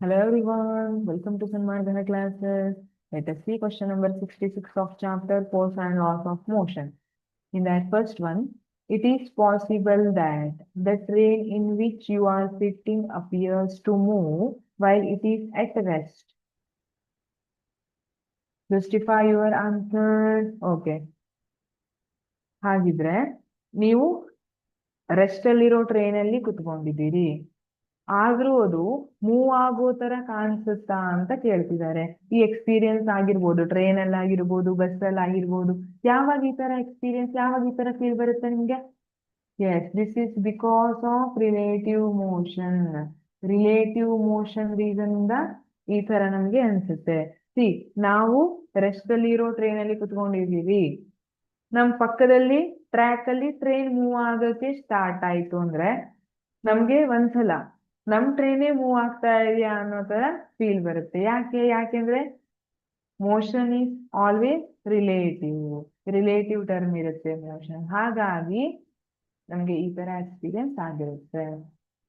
Hello everyone, welcome to Sanmargana classes. Let us see question number 66 of chapter Force and Laws of Motion. In that first one, it is possible that the train in which you are sitting appears to move while it is at rest. Justify your answer. Okay. ಹಾಗಿದ್ರೆ ನೀವು rest ಅಲ್ಲಿರೋ train ಅಲ್ಲಿ ಕುತ್ಕೊಂಡಿದ್ದೀರಿ, ಆದ್ರೂ ಅದು move ಆಗೋ ತರ ಕಾಣಿಸುತ್ತಾ ಅಂತ ಕೇಳ್ತಿದ್ದಾರೆ. ಈ ಎಕ್ಸ್ಪೀರಿಯನ್ಸ್ ಆಗಿರ್ಬೋದು, ಟ್ರೈನ್ ಅಲ್ಲಿ ಆಗಿರ್ಬೋದು, ಬಸ್ ಅಲ್ಲಿ ಆಗಿರ್ಬೋದು. ಯಾವಾಗ ಈ ತರ ಎಕ್ಸ್ಪೀರಿಯನ್ಸ್, ಯಾವಾಗ ಈ ತರ ಫೀಲ್ ಬರುತ್ತೆ ನಿಮ್ಗೆ? Yes, this is because of relative motion. Relative motion reason ಇಂದ ಈ ತರ ನಮ್ಗೆ ಅನ್ಸುತ್ತೆ. ಸಿ, ನಾವು ರೆಸ್ಟ್ ಅಲ್ಲಿ ಇರೋ ಟ್ರೈನ್ ಅಲ್ಲಿ ಕುತ್ಕೊಂಡಿದೀವಿ, ನಮ್ ಪಕ್ಕದಲ್ಲಿ ಟ್ರ್ಯಾಕ್ ಅಲ್ಲಿ ಟ್ರೈನ್ ಮೂವ್ ಆಗೋಕೆ ಸ್ಟಾರ್ಟ್ ಆಯ್ತು ಅಂದ್ರೆ ನಮ್ಗೆ ಒಂದ್ಸಲ ನಮ್ ಟ್ರೈನೇ ಮೂವ್ ಆಗ್ತಾ ಇದೆಯಾ ಅನ್ನೋ ತರ ಫೀಲ್ ಬರುತ್ತೆ. ಯಾಕೆಂದ್ರೆ motion is always relative. Relative term ಇರುತ್ತೆ ಮೋಷನ್, ಹಾಗಾಗಿ ನಮ್ಗೆ ಈ ತರ ಎಕ್ಸ್ಪೀರಿಯನ್ಸ್ ಆಗಿರುತ್ತೆ.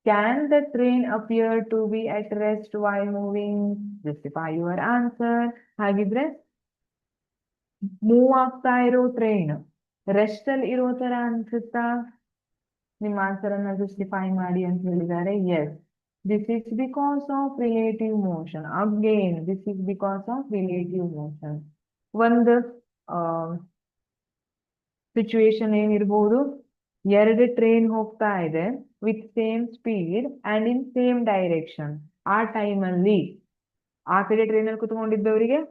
Can the train appear to be at rest while moving? Justify your answer. ಹಾಗಿದ್ರೆ ಮೂವ್ ಆಗ್ತಾ ಇರೋ ಟ್ರೈನ್ ರೆಸ್ಟ್ ಅಲ್ಲಿ ಇರೋ ತರ ಅನ್ಸುತ್ತಾ? ನಿಮ್ಮ ಆನ್ಸರ್ ಅನ್ನ ಜಸ್ಟಿಫೈ ಮಾಡಿ ಅಂತ ಹೇಳಿದ್ದಾರೆ. Yes, this is because of relative motion. Again this is because of relative motion. ಒಂದು ಸಿಚುವೇಶನ್ ಏನಿರ್ಬೋದು, ಎರಡು ಟ್ರೈನ್ ಹೋಗ್ತಾ ಇದೆ with same speed and in same direction. ಆ ಟೈಮಲ್ಲಿ ಆ ಕಡೆ ಟ್ರೈನ್ ಅಲ್ಲಿ ಕುತ್ಕೊಂಡಿದ್ದವರಿಗೆ,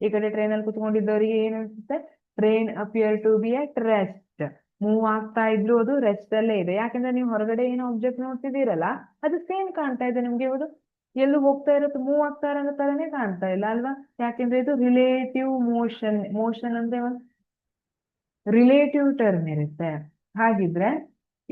ಈ ಕಡೆ ಟ್ರೈನ್ ಅಲ್ಲಿ ಕುತ್ಕೊಂಡಿದ್ದವರಿಗೆ ಏನ್ ಅನ್ಸುತ್ತೆ? Train appear to be at rest. Move ಆಗ್ತಾ ಇದ್ರು ಅದು ರೆಸ್ಟ್ ಅಲ್ಲೇ ಇದೆ. ಯಾಕಂದ್ರೆ ನೀವು ಹೊರಗಡೆ ಏನೋ ಆಬ್ಜೆಕ್ಟ್ ನೋಡ್ತಿದ್ದೀರಲ್ಲ, ಅದು ಸೇಮ್ ಕಾಣ್ತಾ ಇದೆ ನಿಮ್ಗೆ. ಯಾವುದು ಎಲ್ಲೂ ಹೋಗ್ತಾ ಇರೋದು ಮೂವ್ ಆಗ್ತಾ ಇರೋ ತರನೇ ಕಾಣ್ತಾ ಇಲ್ಲ ಅಲ್ವಾ? ಯಾಕೆಂದ್ರೆ ಇದು ರಿಲೇಟಿವ್ ಮೋಷನ್. ಮೋಷನ್ ಅಂದ್ರೆ ಒಂದು ರಿಲೇಟಿವ್ ಟರ್ಮ್ ಇರುತ್ತೆ. ಹಾಗಿದ್ರೆ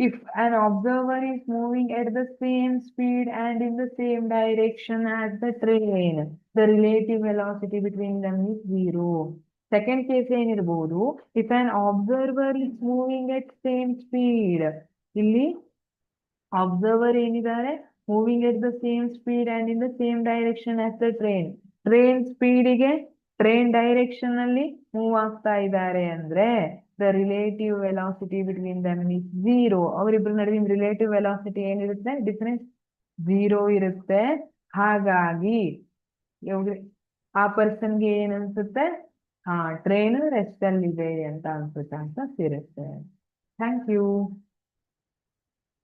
if an observer is moving at the same speed and in the same direction as the train, the relative velocity between them is zero. Second case ಏನಿರ್ಬೋದು, if an observer is moving at same speed. ಇಲ್ಲಿ observer ಏನಿದ್ದಾರೆ, moving at the same speed and in the same direction as the train. Train ಸ್ಪೀಡಿಗೆ train direction ಅಲ್ಲಿ move ಆಗ್ತಾ ಇದ್ದಾರೆ ಅಂದ್ರೆ the relative velocity between them is zero. ಅವರಿಬ್ಬರ ನಡುವಿನ relative velocity ಏನಿರುತ್ತೆ, ಡಿಫರೆನ್ಸ್ ಝೀರೋ ಇರುತ್ತೆ. ಹಾಗಾಗಿ ಆ ಪರ್ಸನ್ಗೆ ಏನ್ ಅನ್ಸುತ್ತೆ? ಟ್ರೈನ್ ರೆಸ್ಟ್ ಅಲ್ಲಿ ಇದೆ ಅಂತ ಅನ್ಸುತ್ತೆ ಅಂತ ಇರುತ್ತೆ. Thank you.